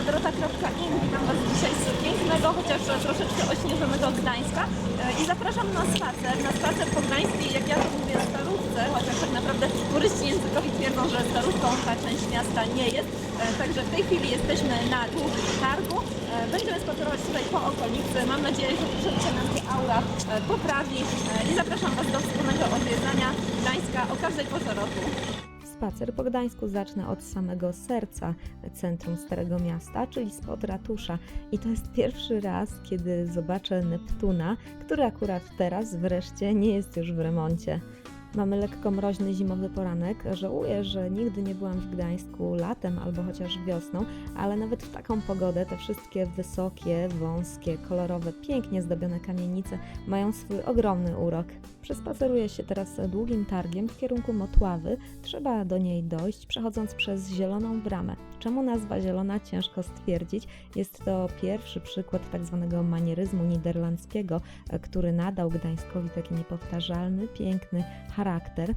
Dorota.in. Witam Was dzisiaj z pięknego, chociaż troszeczkę ośnieżonego Gdańska i zapraszam na spacer po gdańskiej, jak ja to mówię, starówce, chociaż tak naprawdę turyści językowi twierdzą, że starówką ta część miasta nie jest. Także w tej chwili jesteśmy na długim targu. Będziemy spacerować tutaj po okolicy. Mam nadzieję, że troszeczkę nam się aura poprawi i zapraszam Was do wspólnego odwiedzania Gdańska o każdej porze roku. Spacer po Gdańsku zacznę od samego serca centrum Starego Miasta, czyli spod ratusza. I to jest pierwszy raz, kiedy zobaczę Neptuna, który akurat teraz wreszcie nie jest już w remoncie. Mamy lekko mroźny zimowy poranek. Żałuję, że nigdy nie byłam w Gdańsku latem albo chociaż wiosną, ale nawet w taką pogodę te wszystkie wysokie, wąskie, kolorowe, pięknie zdobione kamienice mają swój ogromny urok. Przespaceruję się teraz długim targiem w kierunku Motławy. Trzeba do niej dojść, przechodząc przez Zieloną Bramę. Czemu nazwa zielona? Ciężko stwierdzić. Jest to pierwszy przykład tak zwanego manieryzmu niderlandzkiego, który nadał Gdańskowi taki niepowtarzalny, piękny charakter.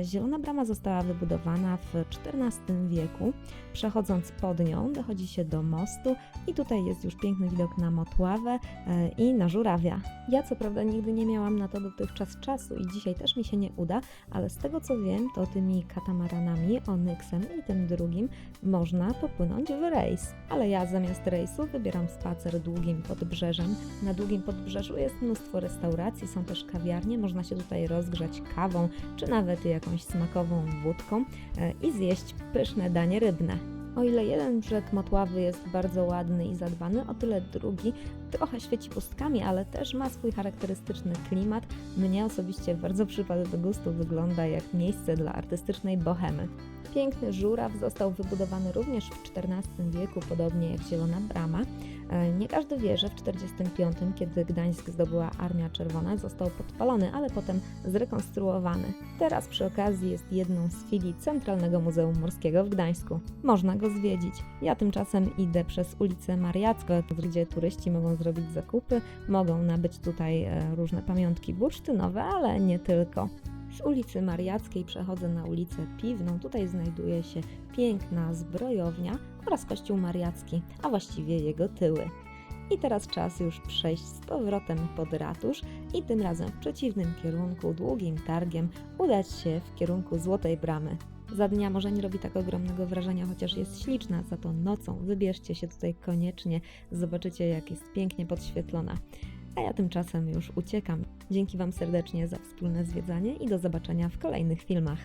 Zielona Brama została wybudowana w XIV wieku. Przechodząc pod nią dochodzi się do mostu i tutaj jest już piękny widok na Motławę i na Żurawia. Ja co prawda nigdy nie miałam na to dotychczas czasu i dzisiaj też mi się nie uda, ale z tego co wiem, to tymi katamaranami, Onyxem i tym drugim można popłynąć w rejs. Ale ja zamiast rejsu wybieram spacer długim podbrzeżem. Na długim podbrzeżu jest mnóstwo restauracji, są też kawiarnie, można się tutaj rozgrzać kawą, czy nawet jakąś smakową wódką i zjeść pyszne danie rybne. O ile jeden brzeg Motławy jest bardzo ładny i zadbany, o tyle drugi trochę świeci pustkami, ale też ma swój charakterystyczny klimat. Mnie osobiście bardzo przypadł do gustu, wygląda jak miejsce dla artystycznej bohemy. Piękny Żuraw został wybudowany również w XIV wieku, podobnie jak Zielona Brama. Nie każdy wie, że w 1945, kiedy Gdańsk zdobyła Armia Czerwona, został podpalony, ale potem zrekonstruowany. Teraz przy okazji jest jedną z filii Centralnego Muzeum Morskiego w Gdańsku. Można go zwiedzić. Ja tymczasem idę przez ulicę Mariacką, gdzie turyści mogą zrobić zakupy, mogą nabyć tutaj różne pamiątki bursztynowe, ale nie tylko. Z ulicy Mariackiej przechodzę na ulicę Piwną. Tutaj znajduje się piękna zbrojownia oraz kościół mariacki, a właściwie jego tyły. I teraz czas już przejść z powrotem pod ratusz i tym razem w przeciwnym kierunku, długim targiem, udać się w kierunku Złotej Bramy. Za dnia może nie robi tak ogromnego wrażenia, chociaż jest śliczna, za to nocą wybierzcie się tutaj koniecznie, zobaczycie jak jest pięknie podświetlona. A ja tymczasem już uciekam. Dzięki Wam serdecznie za wspólne zwiedzanie i do zobaczenia w kolejnych filmach.